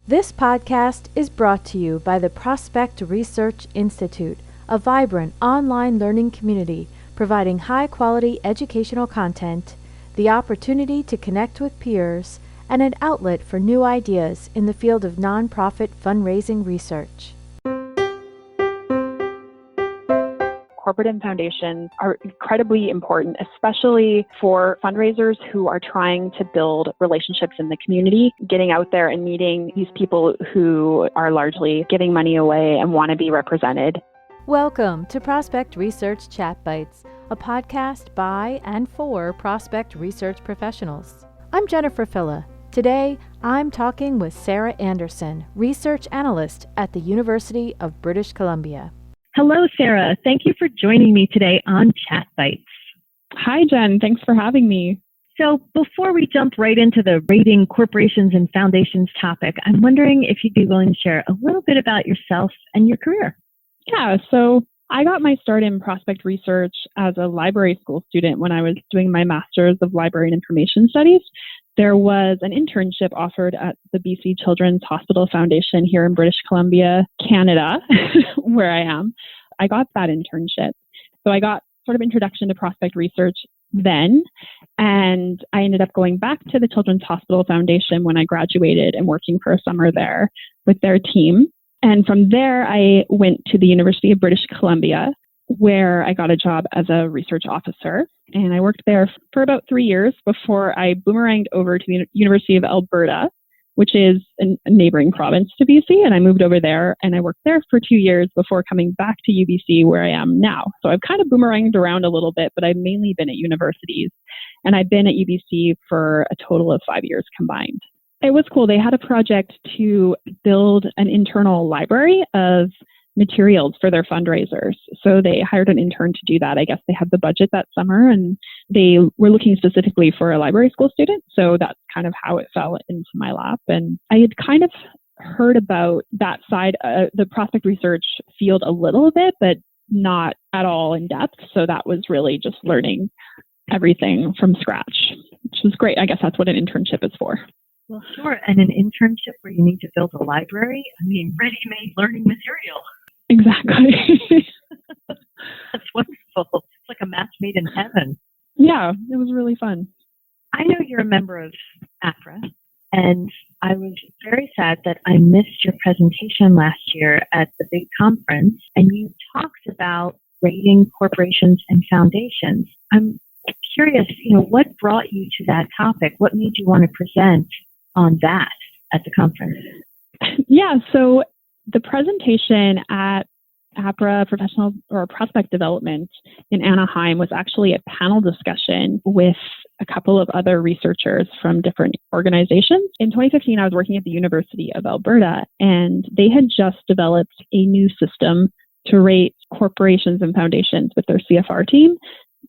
This podcast is brought to you by the Prospect Research Institute, a vibrant online learning community providing high-quality educational content, the opportunity to connect with peers, and an outlet for new ideas in the field of nonprofit fundraising research. Corporate and foundations are incredibly important, especially for fundraisers who are trying to build relationships in the community, getting out there and meeting these people who are largely giving money away and want to be represented. Welcome to Prospect Research Chat Bites, a podcast by and for prospect research professionals. I'm Jennifer Filla. Today, I'm talking with Sarah Anderson, research analyst at the University of British Columbia. Hello, Sarah. Thank you for joining me today on Chat Bites. Hi, Jen. Thanks for having me. So before we jump right into the rating corporations and foundations topic, I'm wondering if you'd be willing to share a little bit about yourself and your career. Yeah, so I got my start in prospect research as a library school student when I was doing my Master's of Library and Information Studies. There was an internship offered at the BC Children's Hospital Foundation here in British Columbia, Canada, where I am. I got that internship. So I got sort of introduction to prospect research then, and I ended up going back to the Children's Hospital Foundation when I graduated and working for a summer there with their team. And from there, I went to the University of British Columbia, where I got a job as a research officer. And I worked there for about 3 years before I boomeranged over to the University of Alberta, which is a neighboring province to BC. And I moved over there and I worked there for 2 years before coming back to UBC, where I am now. So I've kind of boomeranged around a little bit, but I've mainly been at universities. And I've been at UBC for a total of 5 years combined. It was cool. They had a project to build an internal library of materials for their fundraisers. So they hired an intern to do that. I guess they had the budget that summer and they were looking specifically for a library school student. So that's kind of how it fell into my lap. And I had kind of heard about that side, the prospect research field a little bit, but not at all in depth. So that was really just learning everything from scratch, which was great. I guess that's what an internship is for. Well, sure. And an internship where you need to build a library, ready-made learning material. Exactly. That's wonderful. It's like a match made in heaven. Yeah, it was really fun. I know you're a member of APRA, and I was very sad that I missed your presentation last year at the big conference, and you talked about rating corporations and foundations. I'm curious, what brought you to that topic? What made you want to present on that at the conference? Yeah, so the presentation at APRA Professional or Prospect Development in Anaheim was actually a panel discussion with a couple of other researchers from different organizations. In 2015, I was working at the University of Alberta, and they had just developed a new system to rate corporations and foundations with their CFR team.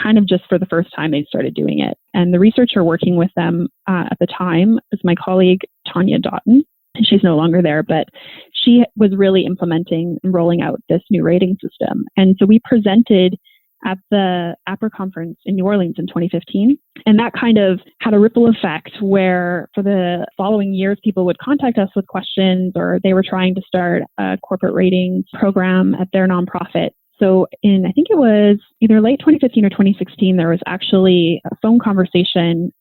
Kind of just for the first time they started doing it. And the researcher working with them at the time was my colleague, Tanya Doughton. And she's no longer there, but she was really implementing and rolling out this new rating system. And so we presented at the APRA conference in New Orleans in 2015. And that kind of had a ripple effect where for the following years, people would contact us with questions, or they were trying to start a corporate ratings program at their nonprofit. So I think it was either late 2015 or 2016, there was actually a phone conversation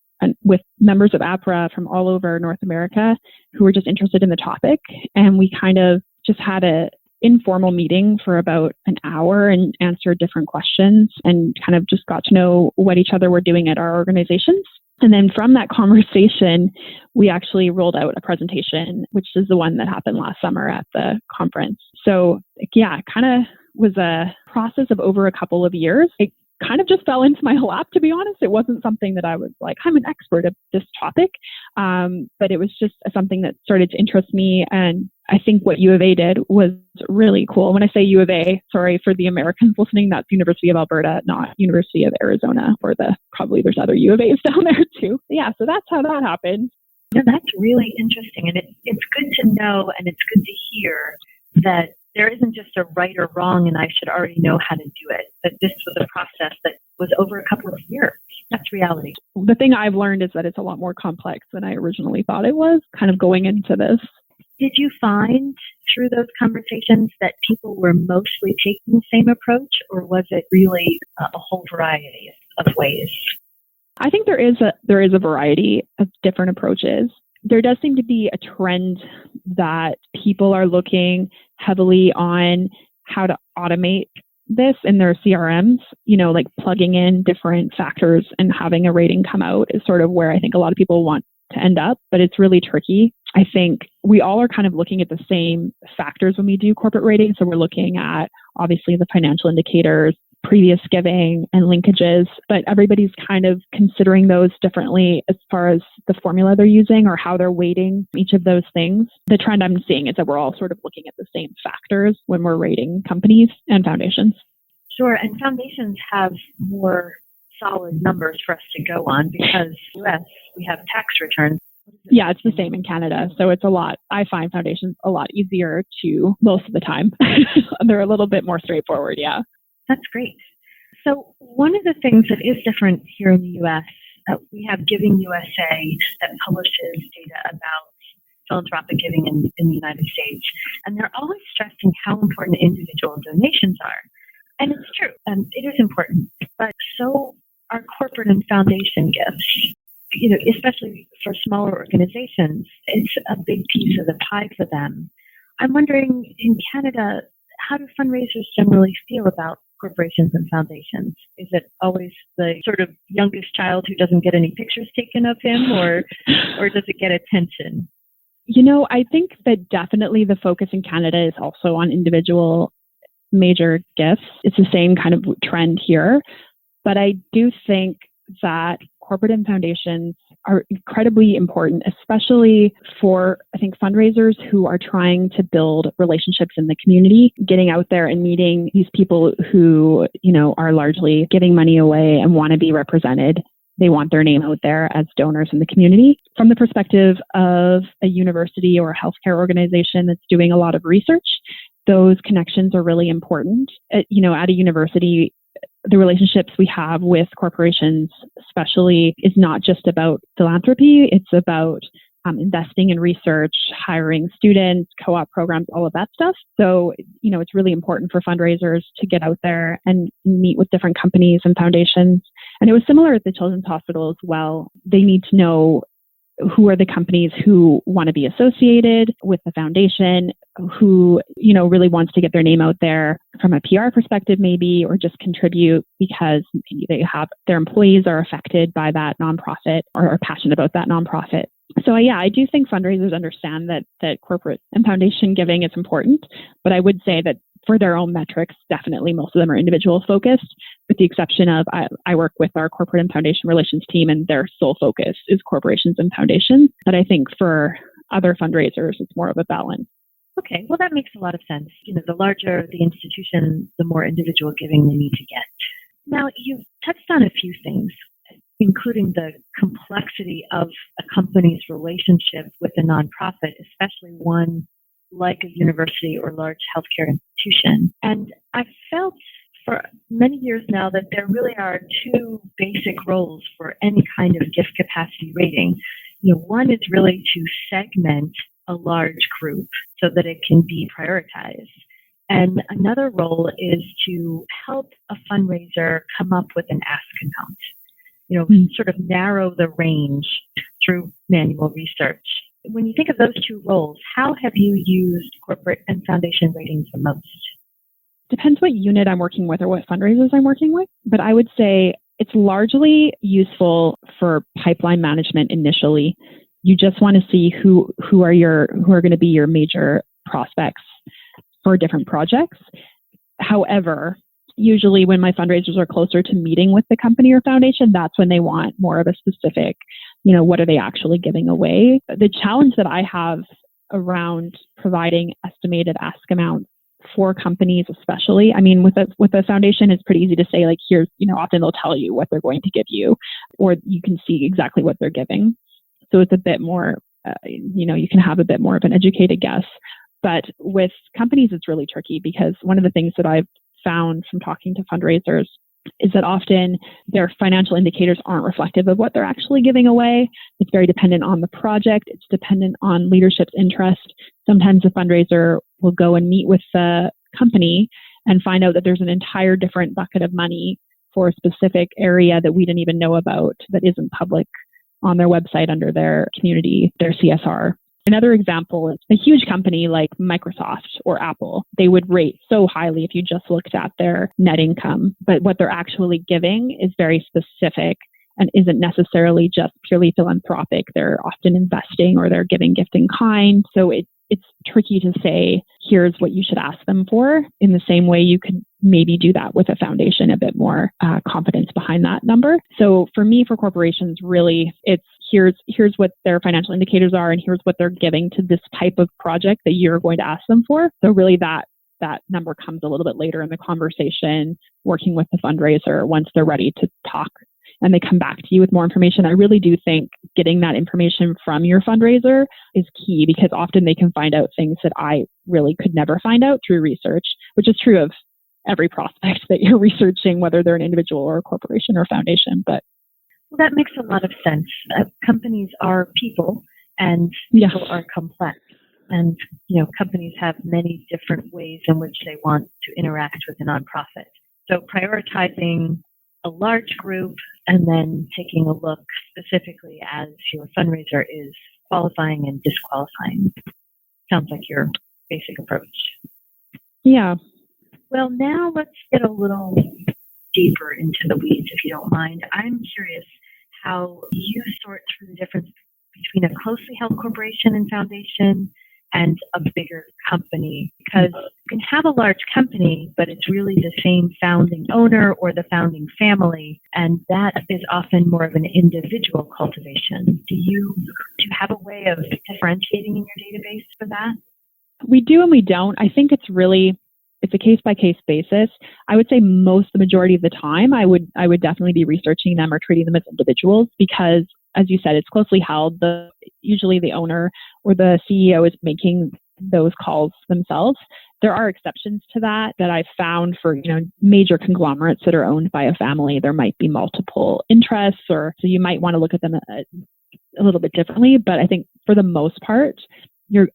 with members of APRA from all over North America who were just interested in the topic. And we kind of just had an informal meeting for about an hour and answered different questions and kind of just got to know what each other were doing at our organizations. And then from that conversation, we actually rolled out a presentation, which is the one that happened last summer at the conference. So yeah, it kind of was a process of over a couple of years. It kind of just fell into my lap, to be honest. It wasn't something that I was like, I'm an expert at this topic. But it was just something that started to interest me. And I think what U of A did was really cool. When I say U of A, sorry for the Americans listening, that's University of Alberta, not University of Arizona, or probably there's other U of A's down there too. Yeah, so that's how that happened. Yeah, that's really interesting. And it's good to know, and it's good to hear that there isn't just a right or wrong and I should already know how to do it. But this was a process that was over a couple of years. That's reality. The thing I've learned is that it's a lot more complex than I originally thought it was, kind of going into this. Did you find through those conversations that people were mostly taking the same approach, or was it really a whole variety of ways? I think there is a variety of different approaches. There does seem to be a trend that people are looking heavily on how to automate this in their CRMs, like plugging in different factors and having a rating come out is sort of where I think a lot of people want to end up, but it's really tricky. I think we all are kind of looking at the same factors when we do corporate ratings. So we're looking at obviously the financial indicators, previous giving and linkages, but everybody's kind of considering those differently as far as the formula they're using or how they're weighting each of those things. The trend I'm seeing is that we're all sort of looking at the same factors when we're rating companies and foundations. Sure, and foundations have more solid numbers for us to go on because in the US, we have tax returns. Yeah, it's the same in Canada. So it's I find foundations a lot easier to most of the time. They're a little bit more straightforward, yeah. That's great. So one of the things that is different here in the U.S., we have Giving USA that publishes data about philanthropic giving in the United States. And they're always stressing how important individual donations are. And it's true, it is important. But so are corporate and foundation gifts. Especially for smaller organizations, it's a big piece of the pie for them. I'm wondering, in Canada, how do fundraisers generally feel about corporations and foundations? Is it always the sort of youngest child who doesn't get any pictures taken of him, or does it get attention? I think that definitely the focus in Canada is also on individual major gifts. It's the same kind of trend here, but I do think that corporate and foundations are incredibly important, especially for, I think, fundraisers who are trying to build relationships in the community, getting out there and meeting these people who, are largely giving money away and want to be represented. They want their name out there as donors in the community. From the perspective of a university or a healthcare organization that's doing a lot of research, those connections are really important. At a university, the relationships we have with corporations, especially, is not just about philanthropy. It's about investing in research, hiring students, co-op programs, all of that stuff. So, it's really important for fundraisers to get out there and meet with different companies and foundations. And it was similar at the Children's Hospital as well. They need to know who are the companies who want to be associated with the foundation, who, really wants to get their name out there from a PR perspective maybe, or just contribute because maybe their employees are affected by that nonprofit or are passionate about that nonprofit. So I do think fundraisers understand that corporate and foundation giving is important, but I would say that for their own metrics, definitely most of them are individual focused, with the exception of I work with our corporate and foundation relations team, and their sole focus is corporations and foundations. But I think for other fundraisers, it's more of a balance. Okay, well, that makes a lot of sense. The larger the institution, the more individual giving they need to get. Now, you've touched on a few things, including the complexity of a company's relationship with a nonprofit, especially one like a university or large healthcare institution. And I've felt for many years now that there really are two basic roles for any kind of gift capacity rating. One is really to segment a large group so that it can be prioritized. And another role is to help a fundraiser come up with an ask amount, sort of narrow the range through manual research. When you think of those two roles, how have you used corporate and foundation ratings the most? Depends what unit I'm working with or what fundraisers I'm working with, but I would say it's largely useful for pipeline management initially. You just want to see who are going to be your major prospects for different projects. However, usually when my fundraisers are closer to meeting with the company or foundation, that's when they want more of a specific, what are they actually giving away? The challenge that I have around providing estimated ask amounts for companies, especially, with a foundation, it's pretty easy to say, like, here's, often they'll tell you what they're going to give you, or you can see exactly what they're giving. So it's a bit more, you can have a bit more of an educated guess. But with companies, it's really tricky because one of the things that I've found from talking to fundraisers is that often their financial indicators aren't reflective of what they're actually giving away. It's very dependent on the project. It's dependent on leadership's interest. Sometimes the fundraiser will go and meet with the company and find out that there's an entire different bucket of money for a specific area that we didn't even know about that isn't public on their website under their community, their CSR. Another example is a huge company like Microsoft or Apple. They would rate so highly if you just looked at their net income, but what they're actually giving is very specific and isn't necessarily just purely philanthropic. They're often investing or they're giving gift in kind. So it's tricky to say, here's what you should ask them for. In the same way, you could maybe do that with a foundation, a bit more confidence behind that number. So for me, for corporations, really, it's here's what their financial indicators are and here's what they're giving to this type of project that you're going to ask them for. So really that number comes a little bit later in the conversation, working with the fundraiser once they're ready to talk and they come back to you with more information. I really do think getting that information from your fundraiser is key because often they can find out things that I really could never find out through research, which is true of every prospect that you're researching, whether they're an individual or a corporation or foundation. But well, that makes a lot of sense. Companies are people and people are complex. And, companies have many different ways in which they want to interact with a nonprofit. So prioritizing a large group and then taking a look specifically as your fundraiser is qualifying and disqualifying sounds like your basic approach. Yeah. Well, now let's get a little deeper into the weeds, if you don't mind. I'm curious how you sort through the difference between a closely held corporation and foundation and a bigger company, because you can have a large company, but it's really the same founding owner or the founding family, and that is often more of an individual cultivation. Do you have a way of differentiating in your database for that? We do and we don't. I think it's a case-by-case basis. I would say the majority of the time, I would definitely be researching them or treating them as individuals because, as you said, it's closely held. Usually the owner or the CEO is making those calls themselves. There are exceptions to that I've found for major conglomerates that are owned by a family. There might be multiple interests, so you might want to look at them a little bit differently. But I think for the most part,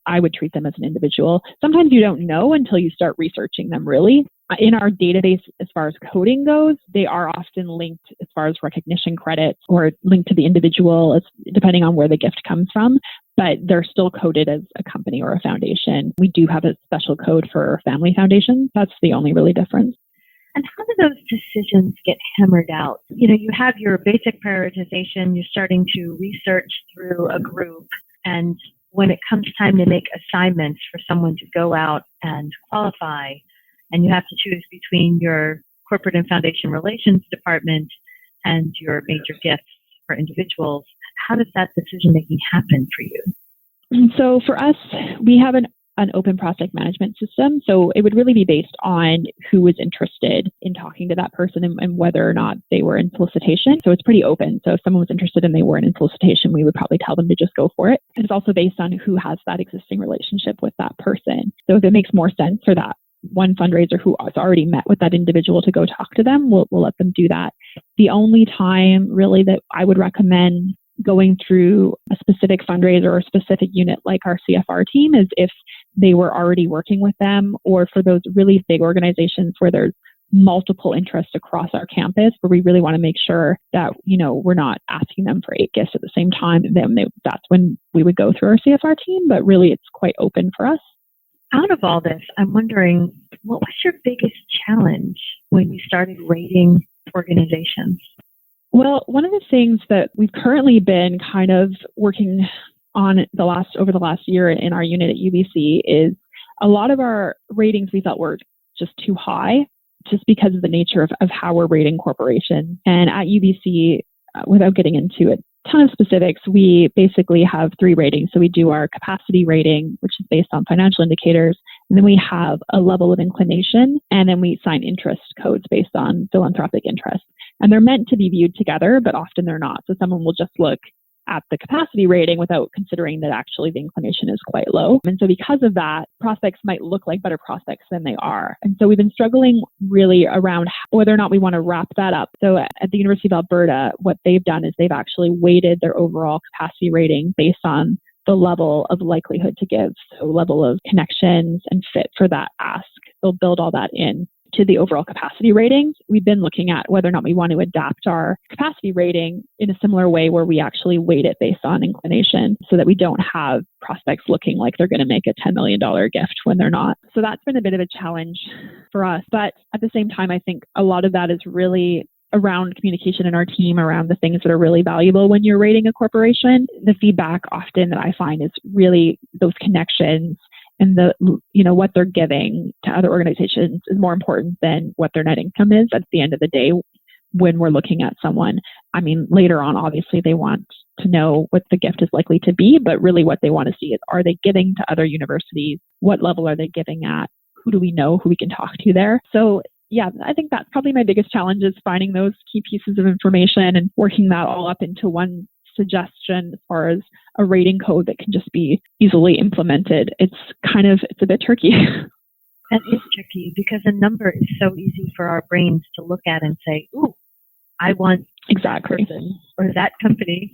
I would treat them as an individual. Sometimes you don't know until you start researching them, really. In our database, as far as coding goes, they are often linked as far as recognition credits or linked to the individual, depending on where the gift comes from, but they're still coded as a company or a foundation. We do have a special code for family foundations. That's the only really difference. And how do those decisions get hammered out? You have your basic prioritization, you're starting to research through a group, and when it comes time to make assignments for someone to go out and qualify, and you have to choose between your corporate and foundation relations department and your major gifts for individuals, how does that decision making happen for you? So for us, we have an open prospect management system. So it would really be based on who was interested in talking to that person and whether or not they were in solicitation. So it's pretty open. So if someone was interested and they weren't in solicitation, we would probably tell them to just go for it. And it's also based on who has that existing relationship with that person. So if it makes more sense for that one fundraiser who has already met with that individual to go talk to them, we'll let them do that. The only time really that I would recommend going through a specific fundraiser or a specific unit like our CFR team is if they were already working with them, or for those really big organizations where there's multiple interests across our campus, where we really want to make sure that, we're not asking them for 8 gifts at the same time. That's when we would go through our CFR team, but really it's quite open for us. Out of all this, I'm wondering, what was your biggest challenge when you started rating organizations? Well, one of the things that we've currently been kind of working on over the last year in our unit at UBC is a lot of our ratings we felt were just too high, just because of the nature of how we're rating corporations. And at UBC, without getting into a ton of specifics, we basically have 3 ratings. So we do our capacity rating, which is based on financial indicators. And then we have a level of inclination, and then we assign interest codes based on philanthropic interest. And they're meant to be viewed together, but often they're not. So someone will just look at the capacity rating without considering that actually the inclination is quite low. And so because of that, prospects might look like better prospects than they are. And so we've been struggling really around whether or not we want to wrap that up. So at the University of Alberta, what they've done is they've actually weighted their overall capacity rating based on the level of likelihood to give, so level of connections and fit for that ask. They'll build all that in to the overall capacity ratings. We've been looking at whether or not we want to adapt our capacity rating in a similar way where we actually weight it based on inclination so that we don't have prospects looking like they're going to make a $10 million gift when they're not. So that's been a bit of a challenge for us. But at the same time, I think a lot of that is really around communication in our team, around the things that are really valuable when you're rating a corporation. The feedback often that I find is really those connections and what they're giving to other organizations is more important than what their net income is at the end of the day when we're looking at someone. I mean, later on, obviously, they want to know what the gift is likely to be, but really what they want to see is, are they giving to other universities? What level are they giving at? Who do we know who we can talk to there? So yeah, I think that's probably my biggest challenge is finding those key pieces of information and working that all up into one suggestion as far as a rating code that can just be easily implemented. It's a bit tricky. That is tricky because a number is so easy for our brains to look at and say, ooh, I want exactly that person or that company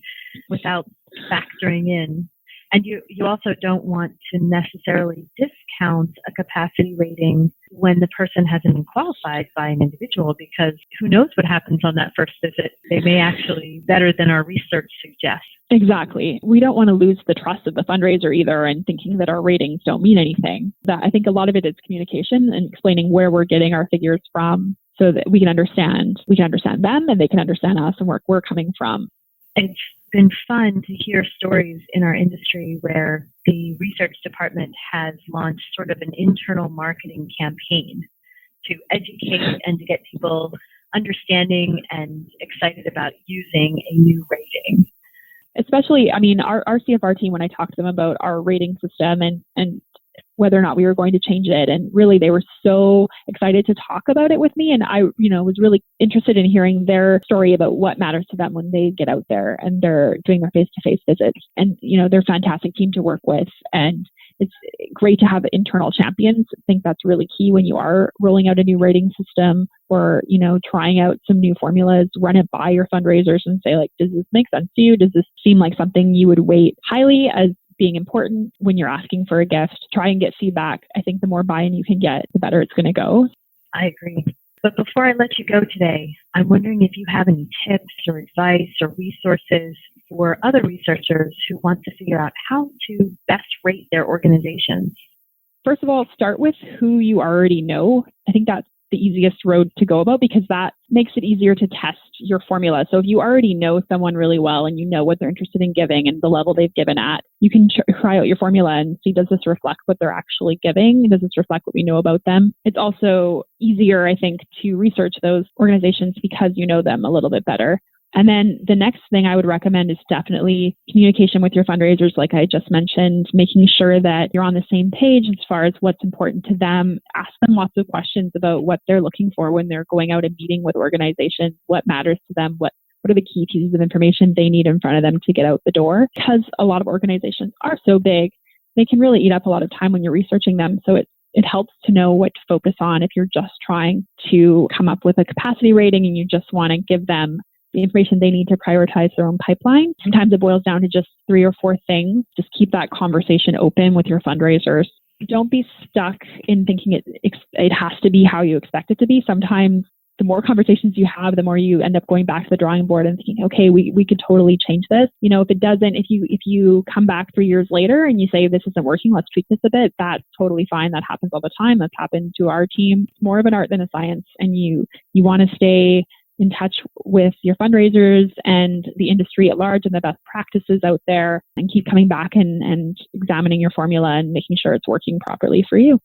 without factoring in. And you also don't want to necessarily discount a capacity rating when the person hasn't been qualified by an individual, because who knows what happens on that first visit. They may actually be better than our research suggests. Exactly. We don't want to lose the trust of the fundraiser either and thinking that our ratings don't mean anything. I think a lot of it is communication and explaining where we're getting our figures from so that we can understand them and they can understand us and where we're coming from. It's been fun to hear stories in our industry where the research department has launched sort of an internal marketing campaign to educate and to get people understanding and excited about using a new rating. Especially, I mean, our CFR team, when I talked to them about our rating system and whether or not we were going to change it. And really, they were so excited to talk about it with me. And I, was really interested in hearing their story about what matters to them when they get out there and they're doing their face-to-face visits. And, they're a fantastic team to work with. And it's great to have internal champions. I think that's really key when you are rolling out a new rating system or, trying out some new formulas. Run it by your fundraisers and say, like, does this make sense to you? Does this seem like something you would weight highly as being important when you're asking for a gift? Try and get feedback. I think the more buy-in you can get, the better it's going to go. I agree. But before I let you go today, I'm wondering if you have any tips or advice or resources for other researchers who want to figure out how to best rate their organizations. First of all, start with who you already know. I think that's the easiest road to go about because that makes it easier to test your formula. So if you already know someone really well and you know what they're interested in giving and the level they've given at, you can try out your formula and see, does this reflect what they're actually giving? Does this reflect what we know about them? It's also easier, I think, to research those organizations because you know them a little bit better. And then the next thing I would recommend is definitely communication with your fundraisers, like I just mentioned, making sure that you're on the same page as far as what's important to them. Ask them lots of questions about what they're looking for when they're going out and meeting with organizations, what matters to them, what are the key pieces of information they need in front of them to get out the door. Because a lot of organizations are so big, they can really eat up a lot of time when you're researching them. So it helps to know what to focus on if you're just trying to come up with a capacity rating and you just want to give them the information they need to prioritize their own pipeline. Sometimes it boils down to just 3 or 4 things. Just keep that conversation open with your fundraisers. Don't be stuck in thinking it has to be how you expect it to be. Sometimes the more conversations you have, the more you end up going back to the drawing board and thinking, okay, we could totally change this. If it doesn't, if you come back 3 years later and you say, this isn't working, let's tweak this a bit, that's totally fine. That happens all the time. That's happened to our team. It's more of an art than a science. And you want to stay in touch with your fundraisers and the industry at large and the best practices out there and keep coming back and examining your formula and making sure it's working properly for you.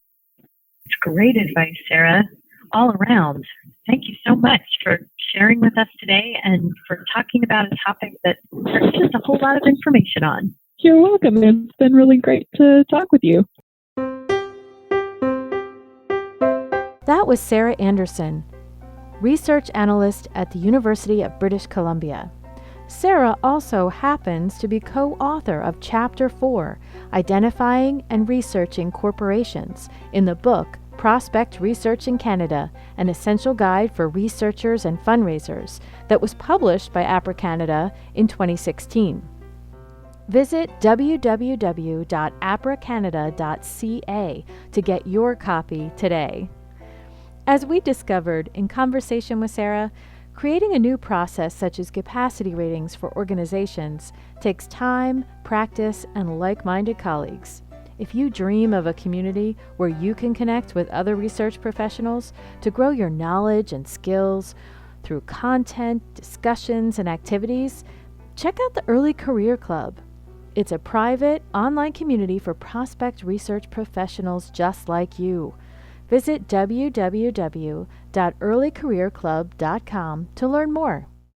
It's great advice, Sarah, all around. Thank you so much for sharing with us today and for talking about a topic that there's just a whole lot of information on. You're welcome. It's been really great to talk with you. That was Sarah Anderson, research analyst at the University of British Columbia. Sarah also happens to be co-author of Chapter 4, Identifying and Researching Corporations, in the book Prospect Research in Canada, an essential guide for researchers and fundraisers, that was published by APRA Canada in 2016. Visit www.apracanada.ca to get your copy today. As we discovered in conversation with Sarah, creating a new process such as capacity ratings for organizations takes time, practice, and like-minded colleagues. If you dream of a community where you can connect with other research professionals to grow your knowledge and skills through content, discussions, and activities, check out the Early Career Club. It's a private, online community for prospect research professionals just like you. Visit www.earlycareerclub.com to learn more.